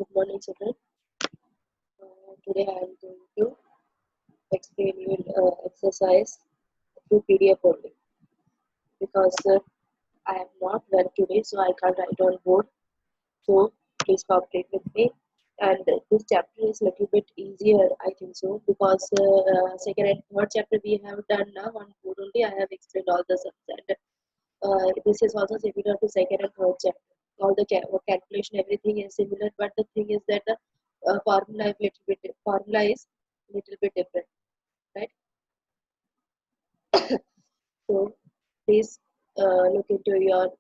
Good morning, children. Today I am going to explain you exercise through PDF only because I am not well today, so I can't write on board. So please cooperate with me. And this chapter is a little bit easier, I think so, because second and third chapter we have done now on board only. I have explained all the sums, and this is also similar to second and third chapter. All the calculation, everything is similar, but the thing is that the formula is little bit different, right? So please look into your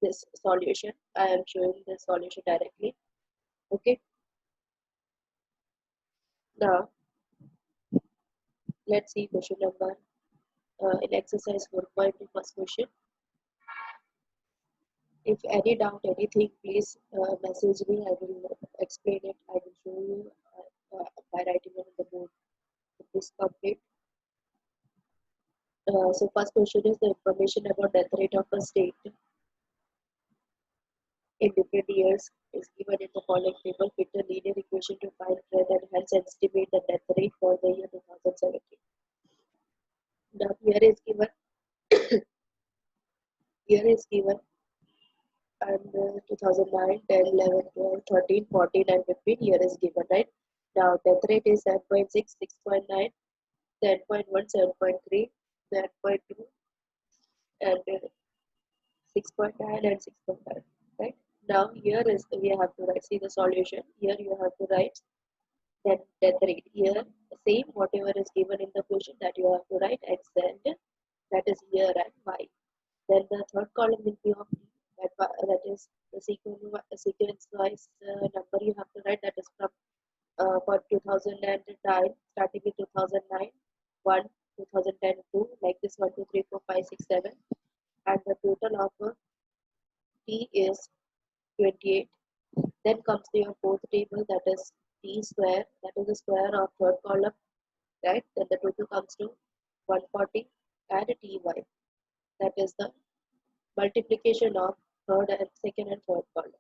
this solution. I am showing the solution directly. Okay. Now let's see question number in exercise 4.2 first question. If any doubt, anything, please message me. I will explain it. I will show you by writing it on the board. Please complete. So first question is the information about death rate of a state in different years is given in the following table. Fit a linear equation to find trend and hence estimate the death rate for the year 2017. Now here is given and 2009, 10, 11, 12, 13, 14 and 15 year is given, right? Now death rate is 7.6, 6.9, 10.1, 7.3, 7.2 and 6.9 and 6.9, right? Now here is we have to write, see the solution. Here you have to write that death rate. Here same whatever is given in the question that you have to write x and that is year and y. Then the third column will be of t, that is the sequence wise number you have to write, that is from for 2009 starting with 2009 1 2010 2 like this 1 2 3 4 5 6 7 and the total of t is 28. Then comes to your fourth table, that is t square, that is the square of third column, right? Then the total comes to 140 and ty, that is the multiplication of third and second and third column,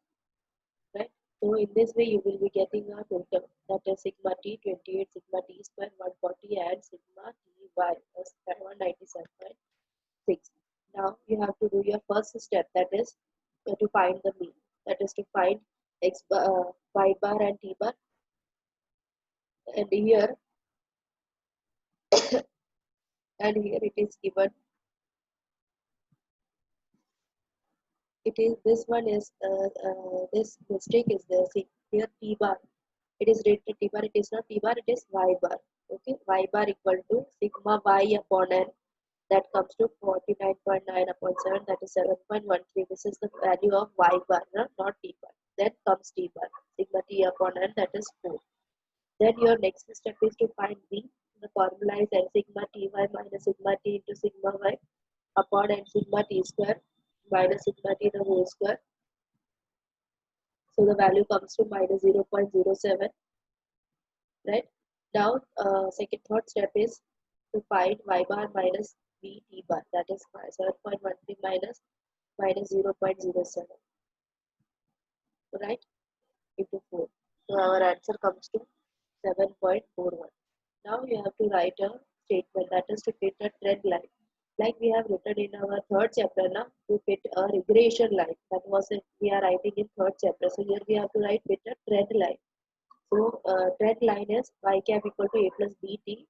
right? So in this way you will be getting a total, that is sigma t 28, sigma t square 140 and sigma ty is 197.6. Now you have to do your first step, that is to find the mean, that is to find y bar and t bar, and here it is given, it is this one is this mistake is there. See here t bar, it is rated t bar, it is not t bar, it is y bar. Okay, y bar equal to sigma y upon n, that comes to 49.9 upon 7, that is 7.13. This is the value of y bar, no? Not t bar. Then comes t bar, sigma t upon n, that is 4. Then your next step is to find b. The formula is n sigma ty minus sigma t into sigma y upon n sigma t square minus sigma t the whole square. So the value comes to minus 0.07, right? Now third step is to find y bar minus b t bar, that is 7.13 minus 0.07, right, into 4. So our answer comes to 7.41. Now you have to write a statement, that is to fit a trend line. Like we have written in our third chapter now, to fit a regression line. That was it we are writing in third chapter. So here we have to write fit a trend line. So trend line is y cap equal to a plus bt,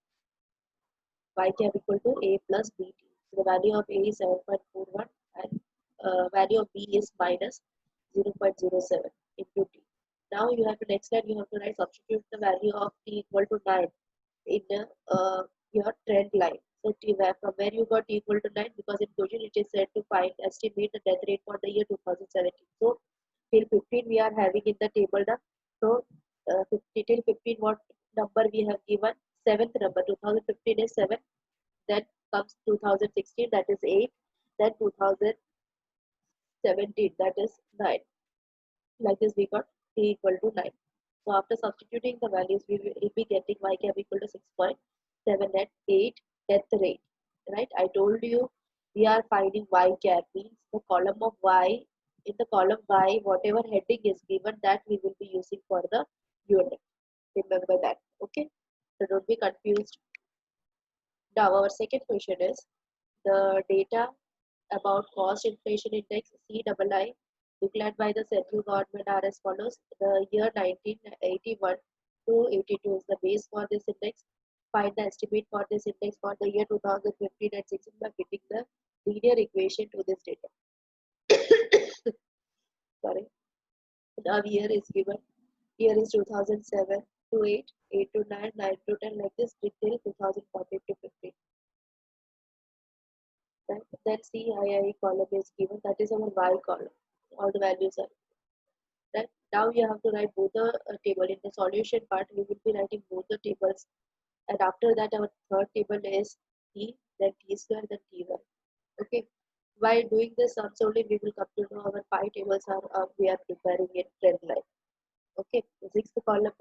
y cap equal to a plus bt. So the value of a is 7.41 and value of b is minus 0.07 into t. Now you have to next line you have to write, substitute the value of t equal to 9 in your trend line. So t, from where you got t equal to 9, because in question it is said to find estimate the death rate for the year 2017. So till 15 we are having in the table now. So 50 till 15 what number we have given, seventh number, 2015 is 7, then comes 2016, that is 8, then 2017, that is 9. Like this we got t equal to 9. So after substituting the values, we will be getting y cap equal to 6.7 at 8 death rate, right? I told you we are finding y cap, means the column of y In the column Y, whatever heading is given, that we will be using for the unit. Remember that. Okay. So don't be confused. Now our second question is the data about cost inflation index CII declared by the central government are as follows. The year 1981 to 82 is the base for this index. Find the estimate for this index for the year 2015 and 16 by fitting the linear equation to this data. Sorry. Now year is given. Year is 2007 to 8, 8 to 9, 9 to 10, like this till 2014 to 15. Right? Then CII column is given. That is our Y column. All the values are right. Now you have to write both the table. In the solution part, we will be writing both the tables. And after that, our third table is T, then T square, then T1. Okay. By doing this sums only, we will come to know our 5 tables are we are preparing in trend line. Okay. The sixth column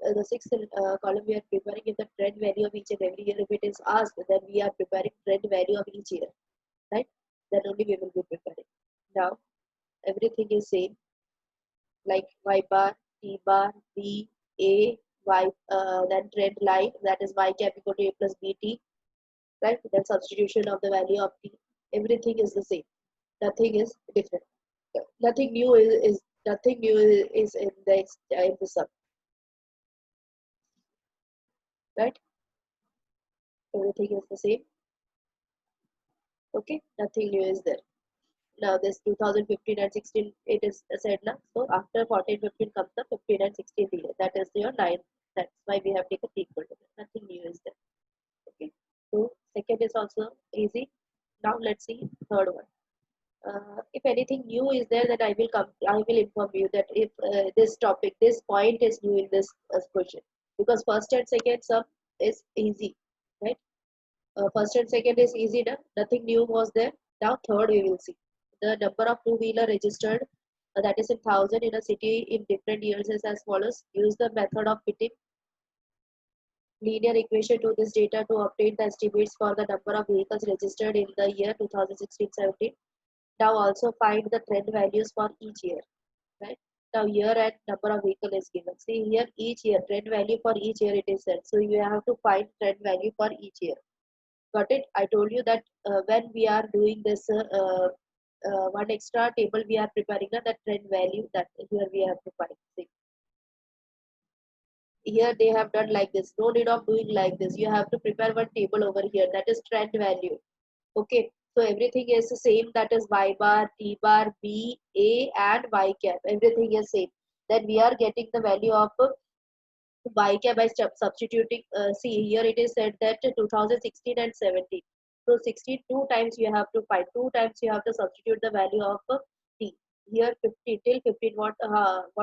we are preparing in the trend value of each and every year. If it is asked, then we are preparing trend value of each year, right? Then only we will be preparing. Now everything is same, like y bar, t bar, b, a, y, then trend line, that is y cap equal to a plus bt, right? Then substitution of the value of t. Everything is the same. Nothing is different. Nothing new is nothing new is in the sum, right? Everything is the same. Okay, nothing new is there. Now this 2015 and 16 it is said now. So after 14, 15 comes the 15 and 16 year. That is your 9. That's why we have taken equal to that. Nothing new is there. Okay. So second is also easy. Now let's see third one. If anything new is there, then I will come. I will inform you that if this topic, this point is new in this question, because first and second sum is easy, right? First and second is easy. Nothing new was there. Now third we will see the number of two-wheeler registered, that is in thousand in a city in different years is as follows. Use the method of fitting linear equation to this data to obtain the estimates for the number of vehicles registered in the year 2016-17. Now also find the trend values for each year, right? Now year and number of vehicle is given. See here each year trend value for each year it is set. So you have to find trend value for each year. Got it? I told you that when we are doing this one extra table we are preparing the trend value, that here we have to find. See, here they have done like this. No need of doing like this. You have to prepare one table over here, that is trend value. Okay, so everything is the same, that is y bar, t bar, b, a and y cap. Everything is same. Then we are getting the value of y cap by substituting. See here it is said that 2016 and 17. So 16 two times you have to find. Two times you have to substitute the value of t. Here 15 till 15. What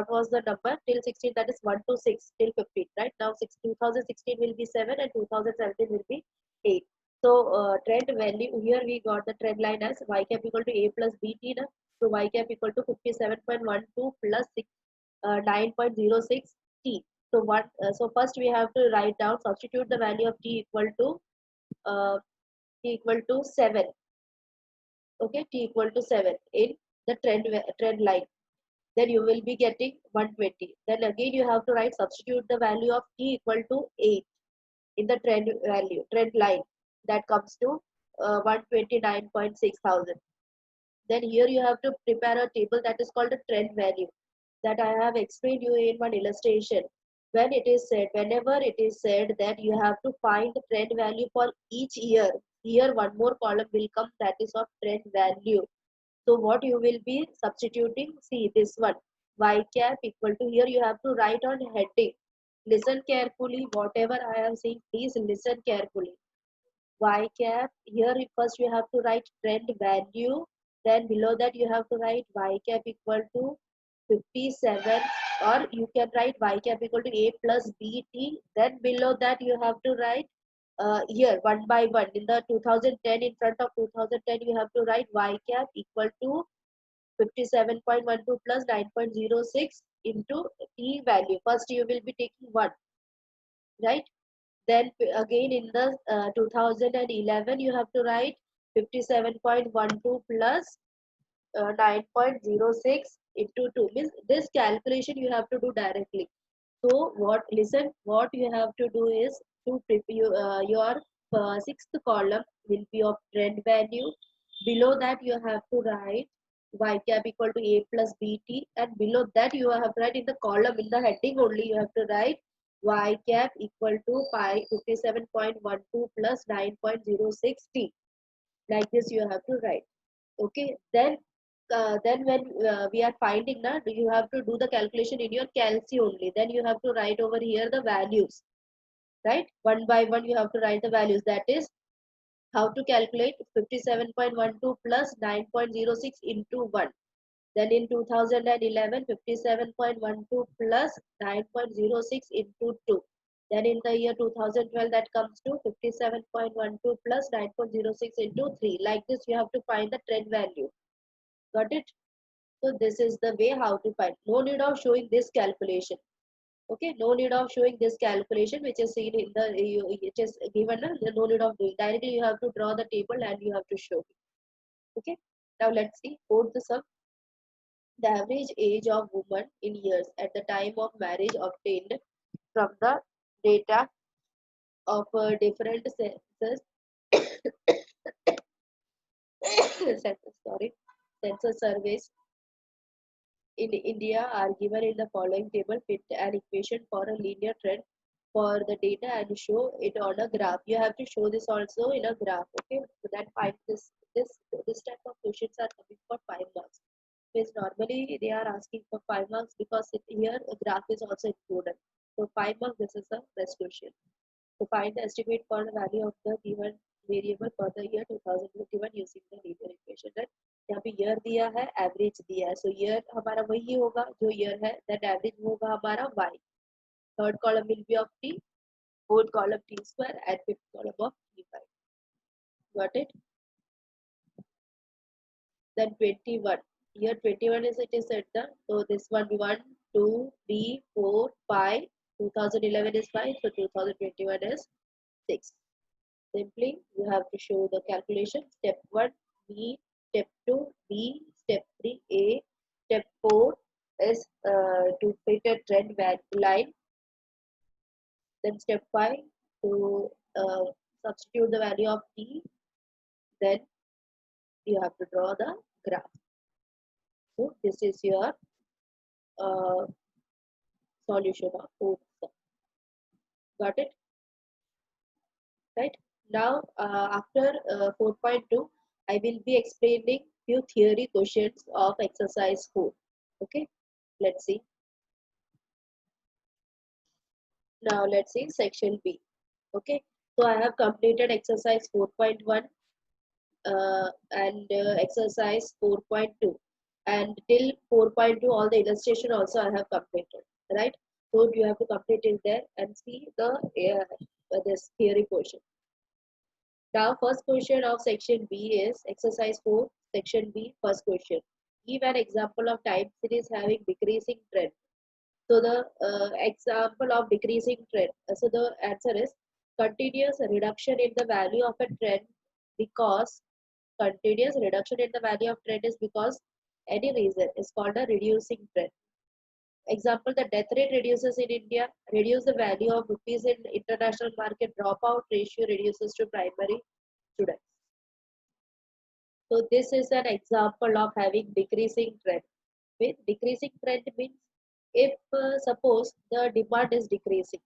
was the number till 16? That is 1 to 6 till 15. Right now 2016 will be 7 and 2017 will be 8. So trend value here we got the trend line as y cap equal to a plus bt. Na? So y cap equal to 57.12 plus 9.06 t. So so first we have to write down, substitute the value of uh, t equal to 7. Okay, t equal to 7 in the trend line. Then you will be getting 120. Then again you have to write, substitute the value of t equal to 8 in the trend line. That comes to 129.6 thousand. Then here you have to prepare a table that is called a trend value, that I have explained you in one illustration. Whenever it is said that you have to find the trend value for each year, here one more column will come, that is of trend value. So what you will be substituting, see this one, y cap equal to, here you have to write on heading. Listen carefully, whatever I am saying, please listen carefully. Y cap, here first you have to write trend value, then below that you have to write y cap equal to 57, or you can write y cap equal to a plus bt. Then below that you have to write here one by one. In the 2010, in front of 2010 you have to write y cap equal to 57.12 plus 9.06 into t value. First you will be taking 1, right? Then again in the 2011 you have to write 57.12 plus 9.06 into 2 means this calculation you have to do directly. So what, listen, what you have to do is to prepare your sixth column will be of trend value. Below that you have to write y cap equal to a plus bt, and below that you have to write in the column, in the heading only, you have to write y cap equal to pi 57.12 plus 9.06 t. Like this you have to write. Okay, then when we are finding now, you have to do the calculation in your calci only. Then you have to write over here the values, right? One by one you have to write the values. That is how to calculate 57.12 plus 9.06 into 1. Then in 2011, 57.12 plus 9.06 into 2. Then in the year 2012, that comes to 57.12 plus 9.06 into 3. Like this you have to find the trend value. Got it? So this is the way how to find. No need of showing this calculation. Okay, no need of showing this calculation which is seen in the, it is given, no need of doing. Directly you have to draw the table and you have to show. Okay, now let's see. Quote the sum. The average age of woman in years at the time of marriage obtained from the data of different census sorry, census surveys in India are given in the following table. Fit an equation for a linear trend for the data and show it on a graph. You have to show this also in a graph. Okay, so that find this type of questions are coming for 5 marks. Because normally they are asking for 5 marks because here a graph is also included. So 5 marks. This is the best question. To find the estimate for the value of the given variable for the year 2021 using the linear equation. Right? यहाँ पे year दिया है, average दिया है, सो year हमारा वही होगा जो ईयर है, दैट एवरेज होगा हमारा y. Third column will be of t, fourth column t square, and fifth column of t5. Got it? Then 21. Here 21 is, it is at the, so this one 1, 2, 3, 4, 5. 2011 is 5, so 2021 is 6. Simply you have to show the calculation. Step 1 B, step 2 B, step 3 A, step 4 is to fit a trend line. Then step 5 to substitute the value of T. Then you have to draw the graph. So this is your uh, solution of fourth sum. Got it? Right? Now after 4.2, I will be explaining few theory questions of exercise 4. Okay, let's see. Now let's see section B. Okay, so I have completed exercise 4.1 and exercise 4.2, and till 4.2 all the illustration also I have completed, right? So you have to complete it there and see the this theory portion. Now first question of section B is exercise 4 section B. First question: give an example of time series having decreasing trend. So the example of decreasing trend. So the answer is continuous reduction in the value of a trend because continuous reduction in the value of trend is because any reason is called a reducing trend. Example: the death rate reduces in India, reduce the value of rupees in international market, dropout ratio reduces to primary students. So this is an example of having decreasing trend. With decreasing trend means if suppose the demand is decreasing,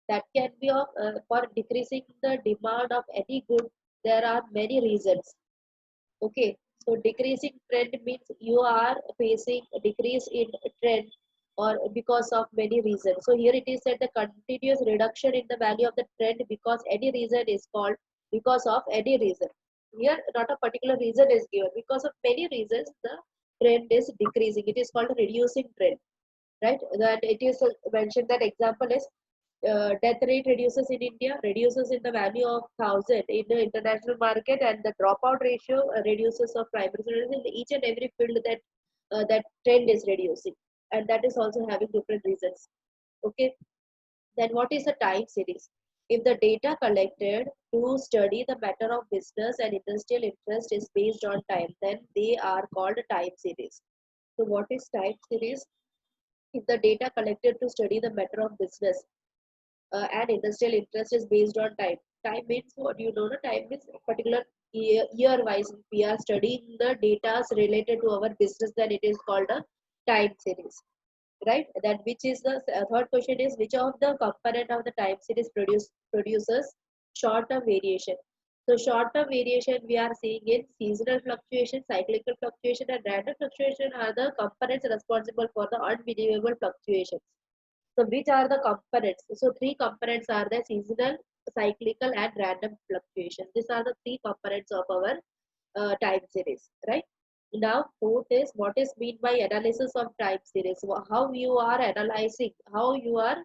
that can be of for decreasing the demand of any good, there are many reasons. Okay, so decreasing trend means you are facing a decrease in trend or because of many reasons. So here it is said the continuous reduction in the value of the trend because any reason is called because of any reason. Here not a particular reason is given, because of many reasons the trend is decreasing, it is called a reducing trend, right? That it is mentioned that example is death rate reduces in India, reduces in the value of 1000 in the international market, and the dropout ratio reduces of primary students in each and every field that that trend is reducing, and that is also having different reasons. Okay, then what is a time series? If the data collected to study the matter of business and industrial interest is based on time, then they are called time series. So what is time series? Is the data collected to study the matter of business and industrial interest is based on time. Time means what you know. The time is particular year wise. We are studying the data related to our business, then it is called a time series, right? That which is the third question is which of the component of the time series produces short term variation. So short term variation we are seeing in seasonal fluctuation, cyclical fluctuation, and random fluctuation are the components responsible for the unbelievable fluctuations. So which are the components? So three components are the seasonal, cyclical, and random fluctuation. These are the three components of our time series, right? Now, fourth is what is mean by analysis of time series. How you are analyzing, how you are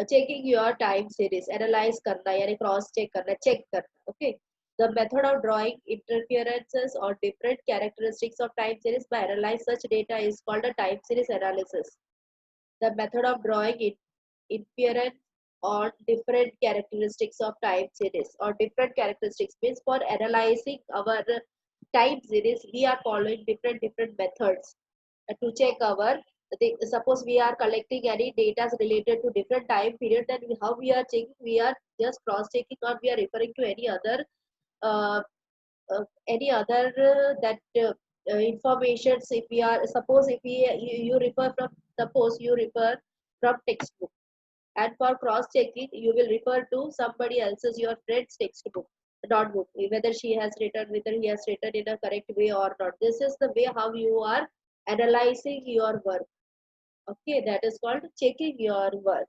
checking your time series. Analyze करना यानी cross check करना, check करना. Okay. The method of drawing interferences or different characteristics of time series by analyze such data is called a time series analysis. The method of drawing inference on different characteristics of time series or different characteristics means for analyzing our time series we are following different methods to check our suppose we are collecting any data related to different time period, then how we are checking, we are just cross checking or we are referring to uh, any other that informations. If we are suppose if we you refer from, suppose you refer from textbook, and for cross checking you will refer to somebody else's, your friend's textbook, notebook, whether she has written, whether he has written in a correct way or not. This is the way how you are analyzing your work. Okay, that is called checking your work,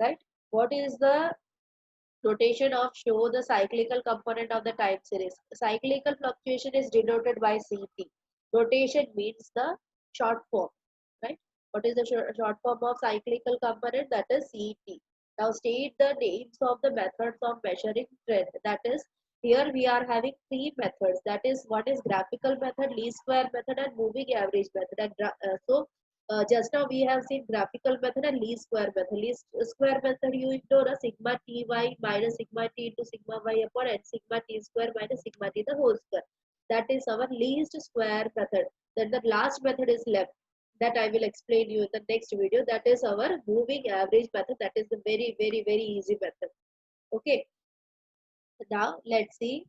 right? What is the notation of show the cyclical component of the time series? Cyclical fluctuation is denoted by CT. Notation means the short form, right? What is the short form of cyclical component? That is CT. Now state the names of the methods of measuring trend. That is, here we are having three methods. That is, one is graphical method, least square method, and moving average method. And just now we have seen graphical method and least square method. Least square method you ignore a sigma ty minus sigma t into sigma y upon n sigma t square minus sigma t the whole square. That is our least square method. Then the last method is left. That I will explain you in the next video. That is our moving average method. That is the very easy method. Okay. Now let's see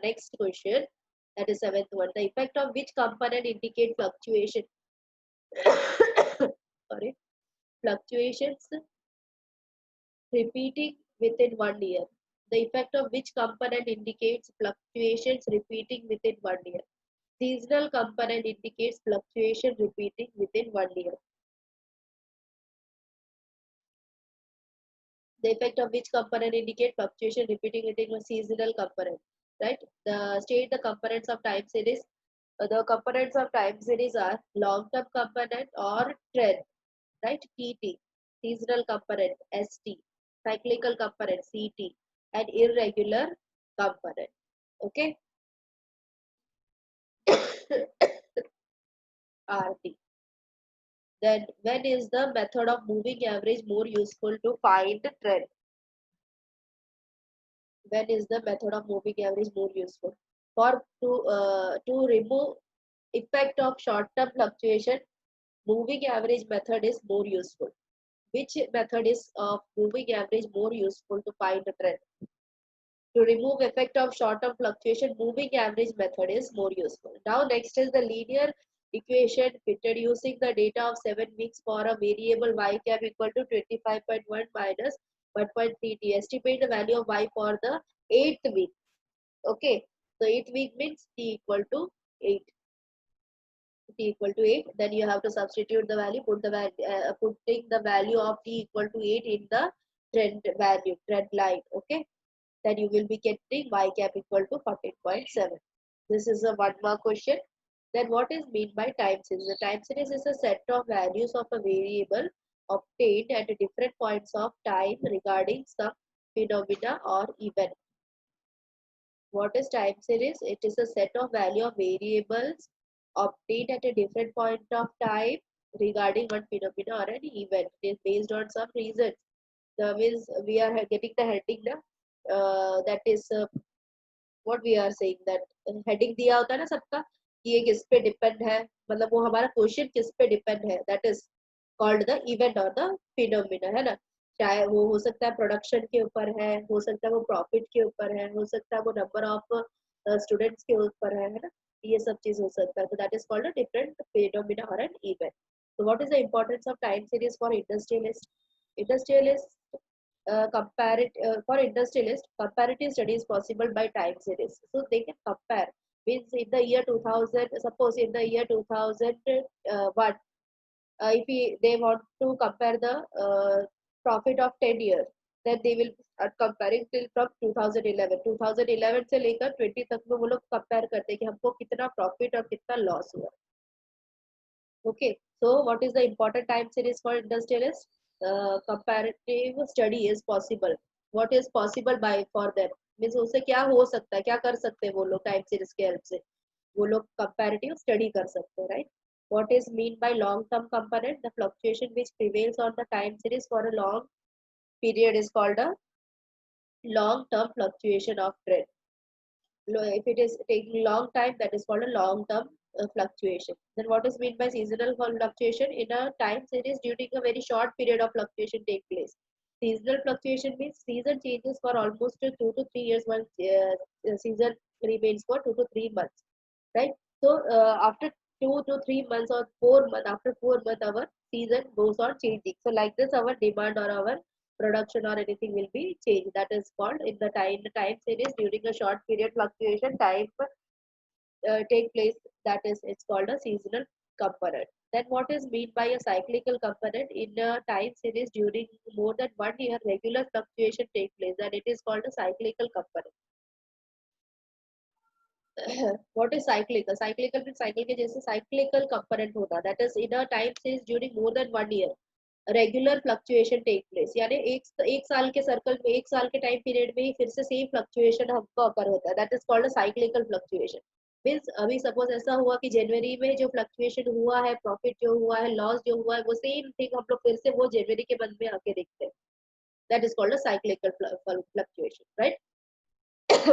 next question. That is seventh one. The effect of which component indicate fluctuation? Sorry, fluctuations repeating within 1 year. The effect of which component indicates fluctuations repeating within 1 year? Seasonal component indicates fluctuation repeating within 1 year. The effect of which component indicate fluctuation repeating within a seasonal component, right? The state the components of time series. The components of time series are long-term component or trend, right? TT, seasonal component ST, cyclical component CT, and irregular component. Okay, RT. Then when is the method of moving average more useful to find trend? When is the method of moving average more useful? For to remove effect of short-term fluctuation, moving average method is more useful. Which method is of moving average more useful to find a trend? To remove effect of short-term fluctuation, moving average method is more useful. Now next is the linear equation fitted using the data of 7 weeks for a variable y cap equal to 25.1 minus 1.3 t. Estimate the value of y for the 8th week. Okay, so 8th week means t equal to 8. T equal to 8, then you have to substitute the value, putting the value of t equal to 8 in the trend line. Okay, then you will be getting y cap equal to 14.7. This is a one mark question. Then what is mean by time series? The time series is a set of values of a variable obtained at different points of time regarding some phenomena or event. What is time series? It is a set of value of variables obtained at a different point of time regarding one phenomena or an event. It is based on some reasons. The means we are getting the heading now. That is what we are saying, that heading दिया होता है ना सबका, कि ये किस पे depend है, मतलब वो हमारा क्वेश्चन किस पे डिपेंड है, that is called the event और द फिनोमिना, है ना। चाहे वो हो सकता है प्रोडक्शन के ऊपर है, हो सकता है वो प्रॉफिट के ऊपर है, हो सकता है वो नंबर ऑफ स्टूडेंट्स के ऊपर है ना। ये सब चीज हो सकता है, तो that is called a different phenomena और an event. So what is the importance of time series for industrialist? Industrialist for industrialist, comparative study is possible by time series. So they can compare. Means in the year 2000, suppose in the year 2001, they want to compare the profit of 10 years, then they will start comparing till from 2011, 2011 से लेकर 20 तक में वो लोग compare करते हैं कि हमको कितना प्रॉफिट और कितना लॉस हुआ। Okay, so what is the important time series for industrialists? Comparative study is possible. What is possible by for them? Means उससे क्या हो सकता है, क्या कर सकते हैं वो लोग टाइम सीरीज के हेल्प से, वो लोग comparative study कर सकते हैं, right? What is mean by long term component? The fluctuation which prevails on the time series for a long period is called a long term fluctuation of trend. If it is taking long time, that is called a long term fluctuation. Then what is meant by seasonal fluctuation? In a time series during a very short period of fluctuation take place. Seasonal fluctuation means season changes for almost 2 to 3 years, while season remains for 2 to 3 months, right? So after 2 to 3 months or 4 months, after 4 months, our season goes on changing. So like this, our demand or our production or anything will be changed. That is called in the time series during a short period fluctuation time take place. That is, it's called a seasonal component. Then what is meant by a cyclical component? In a time series during more than 1 year, regular fluctuation take place, and it is called a cyclical component. What is cyclical? Cyclical means cycle के जैसे cyclical component होता, that is in a time series during more than 1 year, regular fluctuation take place, यानी एक साल के circle में, एक साल के टाइम पीरियड में ही फिर से सेम फ्लक्चुएशन हमको अकर होता है, that is called cyclical fluctuation. Means अभी सपोज ऐसा हुआ कि जनवरी में जो फ्लक्चुएशन हुआ है, प्रॉफिट जो हुआ है, लॉस जो हुआ है, वो सेम थिंग हम लोग फिर से वो जनवरी के मंथ में आके देखते हैं, that is called cyclical fluctuation, right.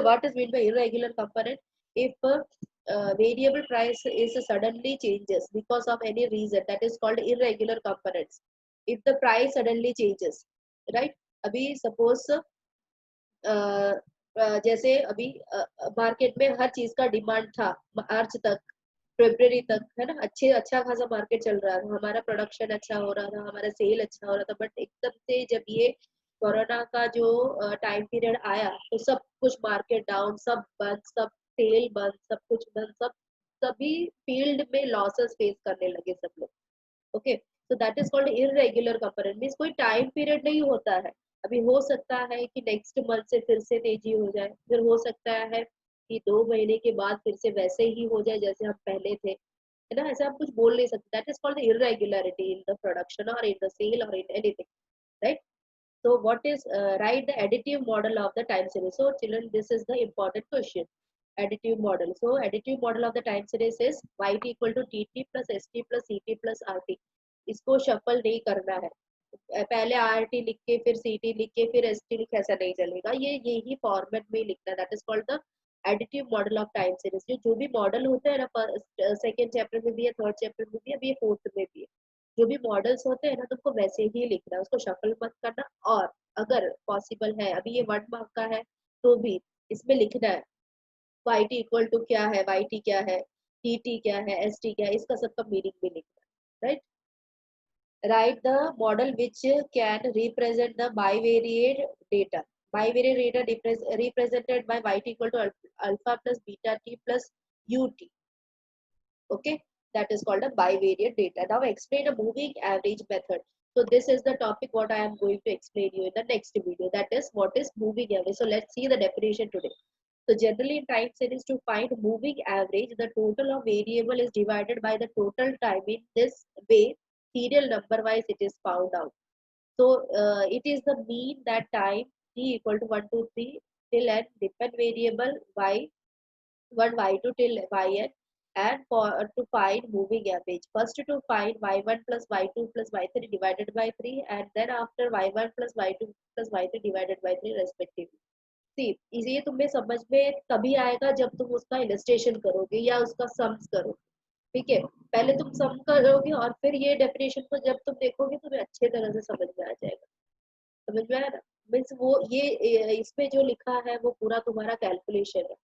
What is meant by irregular component? If variable price is suddenly changes because of any reason, that is called irregular components. If the price suddenly changes, right? अभी suppose जैसे अभी market में हर चीज का demand था मार्च तक, फरवरी तक, है ना, अच्छा खासा मार्केट चल रहा था, हमारा प्रोडक्शन अच्छा हो रहा था, हमारा सेल अच्छा हो रहा था, बट एकदम से जब ये कोरोना का जो टाइम पीरियड आया तो सब कुछ मार्केट डाउन, सब बंद, सब सेल बंद, सब कुछ बंद, सब सभी फील्ड में लॉसेस फेस करने लगे सब लोग। Okay, so that is called irregular component, means कोई टाइम पीरियड नहीं होता है। अभी हो सकता है कि नेक्स्ट मंथ से फिर से तेजी हो जाए, फिर हो सकता है कि 2 महीने के बाद फिर से वैसे ही हो जाए जैसे हम पहले थे, है ना, ऐसे हम कुछ बोल नहीं सकते। That is called irregularity in the production or in the sale or in anything, right? So what is write the additive model of the time series? So children, this is the important question. Additive model. So additive model of the time series is yt equal to tt plus st plus ct plus rt. इसको shuffle नहीं करना है, पहले R T लिख के फिर C T लिख के फिर एस टी लिख, ऐसा नहीं चलेगा, ये यही फॉर्मेट में लिखना है। That is called the additive model of time series. जो भी मॉडल होते हैं ना, सेकेंड चैप्टर में भी है, थर्ड चैप्टर में भी है, अभी ये फोर्थ में भी है, जो भी मॉडल्स होते हैं ना, तुमको वैसे ही लिखना है, उसको शफल मत करना। और अगर पॉसिबल है, अभी ये 1 मार्क का है, तो भी इसमें लिखना है वाई टी इक्वल टू क्या है, वाई टी क्या है, टी टी क्या है, एस टी क्या है, इसका सबका मीनिंग भी लिखना है, right. Write the model which can represent the bivariate data. Bivariate data represented by yt equal to alpha plus beta t plus ut. Okay, that is called a bivariate data. Now explain a moving average method. So this is the topic what I am going to explain you in the next video. That is what is moving average. So let's see the definition today. So generally in time series, to find moving average, the total of variable is divided by the total time. In this way, serial number wise it is found out. So it is the mean that time t equal to 1 2 3 till n depend variable y1 y2 till yn, and for to find moving average, first to find y1 plus y2 plus y3 divided by 3, and then after y1 plus y2 plus y3 divided by 3 respectively. सी ये तुम्हें समझ में तभी आएगा जब तुम उसका illustration करोगे या उसका सम्स करोगे। ठीक है, पहले तुम सम करोगे और फिर ये डेफिनेशन को जब तुम देखोगे तुम्हें अच्छे तरह से समझ में आ जाएगा। समझ में आया ना? मीन्स वो ये इसमें जो लिखा है वो पूरा तुम्हारा कैलकुलेशन है।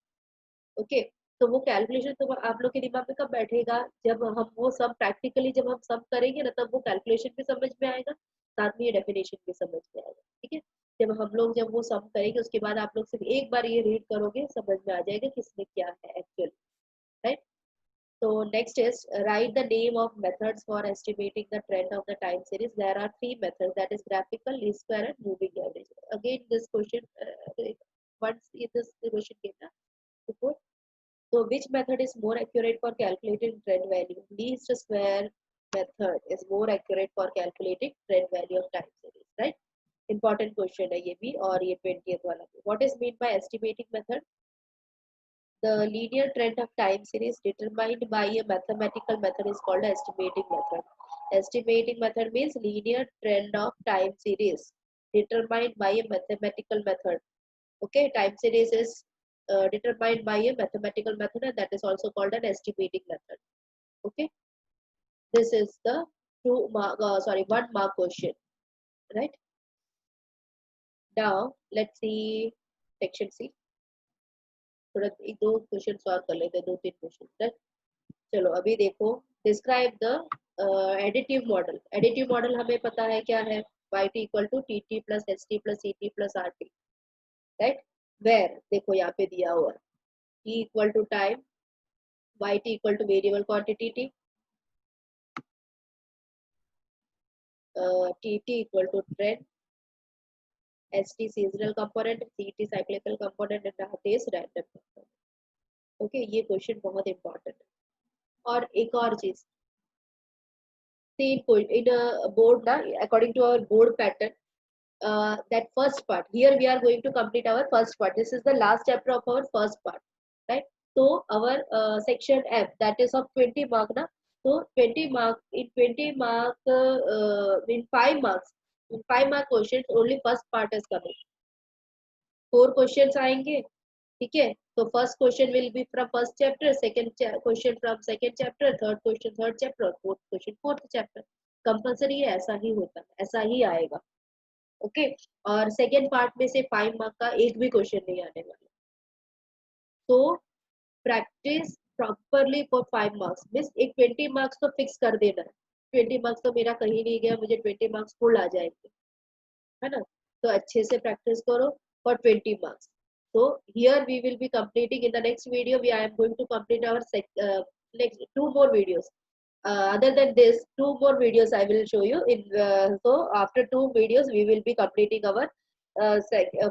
ओके, तो वो कैलकुलेशन तुम आप लोग के दिमाग में कब बैठेगा, जब हम वो सब प्रैक्टिकली जब हम सब करेंगे ना, तब वो कैलकुलेशन भी समझ में आएगा, साथ में ये डेफिनेशन भी समझ में आएगा। ठीक है, जब वो सम करेंगे उसके बाद आप लोग सिर्फ एक बार ये रीड करोगे, समझ में आ जाएगा कि इसमें क्या है actually. Right, so next is write the name of methods for estimating the trend of the time series. There are three methods, that is graphical, least square, and moving average. Again, this question, once this question came up before. So which method is more accurate for calculating trend value? Least square method is more accurate for calculating trend value of time series. Right? Important question है ये भी और ये 20th वाला भी. What is meant by estimating method? The linear trend of time series determined by a mathematical method is called estimating method. Estimating method means linear trend of time series determined by a mathematical method. Okay, time series is determined by a mathematical method, and that is also called an estimating method. Okay, this is the 1 mark question. Right, now let's see section C. थोड़ा एक दो question solve कर लेते हैं, 2-3 question. चलो अभी देखो, describe the additive model. Additive model हमें पता है क्या है, Y T equal to T T plus S T plus C T plus R T. Right, where देखो यहाँ पे दिया हुआ है, T equal to time, Y T equal to variable quantity T, T T equal to trend, S T seasonal component, C T cyclical component and R T is random component. Okay, ये question बहुत important है। और एक और चीज, in a board na, according to our board pattern, that first part, here we are going to complete our first part. This is the last chapter of our first part, right? So our section F, that is of 20 mark na, so 20 mark, in 20 mark, in 5 marks, in 5 mark questions only first part is coming, 4 questions आएंगे। ठीक है, तो first question will be from first chapter, second question from second chapter, third question third chapter और fourth question fourth chapter. Compulsory है, ऐसा ही होता है, ऐसा ही आएगा। ओके, और सेकंड पार्ट में से 5 मार्क का एक भी क्वेश्चन नहीं आने वाला। तो practice properly for 5 marks, means एक 20 मार्क्स तो फिक्स कर देना है। 20 मार्क्स तो मेरा कहीं नहीं गया, मुझे 20 मार्क्स फुल आ जाएंगे, है ना? तो अच्छे से प्रैक्टिस करो for 20 marks. So here we will be completing in the next video. I am going to complete our next 2 more videos. Other than this, 2 more videos I will show you. So after 2 videos, we will be completing our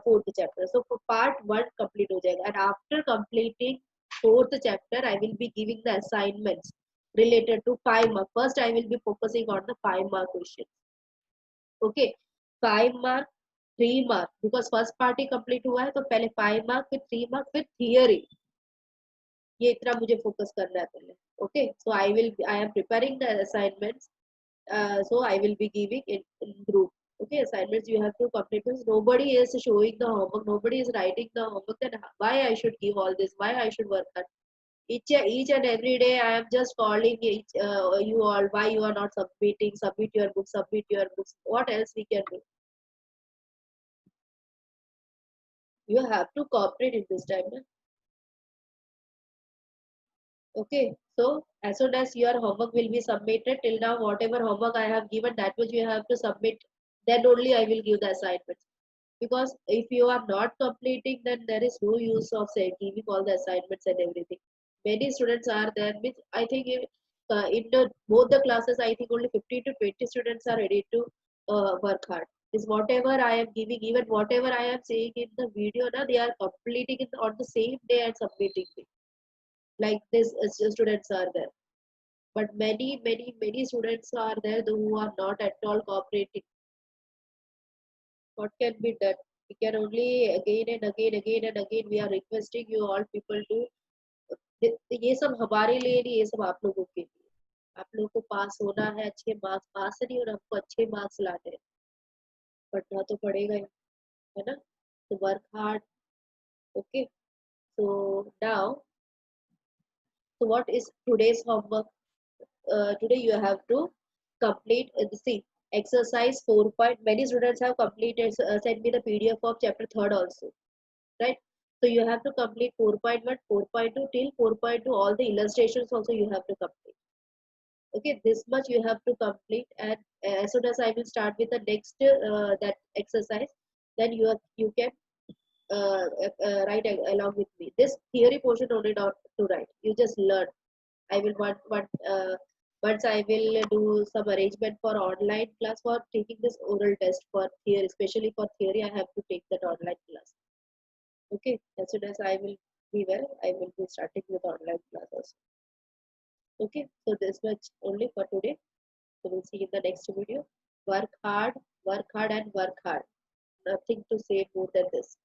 fourth chapter. So for part 1 complete हो जाएगा, and after completing fourth chapter, I will be giving the assignments related to 5 mark. First, I will be focusing on the 5 mark questions. Okay, 5 mark, 3 mark, because first part he complete हुआ है, तो पहले 5 mark, फिर 3 mark, फिर theory. ये इतना मुझे focus करना है पहले। Okay, so I am preparing the assignments, so I will be giving in group. Okay, assignments you have to complete. Because nobody is showing the homework, nobody is writing the homework, then why I should give all this, why I should work hard? Each and every day I am just calling you all, why you are not submitting, submit your books, submit your books. What else we can do? You have to cooperate in this time, na? Okay, so as soon as your homework will be submitted, till now whatever homework I have given, that which you have to submit, then only I will give the assignments. Because if you are not completing, then there is no use of say giving all the assignments and everything. Many students are there, means I think in both the classes, I think only 15 to 20 students are ready to work hard. Is whatever I am giving, even whatever I am saying in the video, na, they are completing it on the same day and submitting it. Like this, students are there, but many students are there who are not at all cooperating. What can be done? We can only again and again we are requesting you all people to, ये सब हमारे लिए नहीं, ये सब आप लोगों के लिए। आप लोगों को पास होना है, अच्छे मार्क्स, पास नहीं और हमको अच्छे मार्क्स लाने हैं, पढ़ना तो पड़ेगा ही, है ना? तो work hard, Okay, so now, so what is today's homework? Today you have to complete see exercise 4 point. Many students have completed, send me the PDF of chapter 3rd also, right? So you have to complete 4.1, 4.2 till 4.2. All the illustrations also you have to complete. Okay, this much you have to complete, and as soon as I will start with the next that exercise, then you can write along with me. This theory portion only not to write. You just learn. I will want once I will do some arrangement for online class for taking this oral test for theory, especially for theory. I have to take that online class. Okay, as soon as I will be well, I will be starting with online classes. Okay, so this much only for today. So we'll see in the next video. Work hard, and work hard. Nothing to say more than this.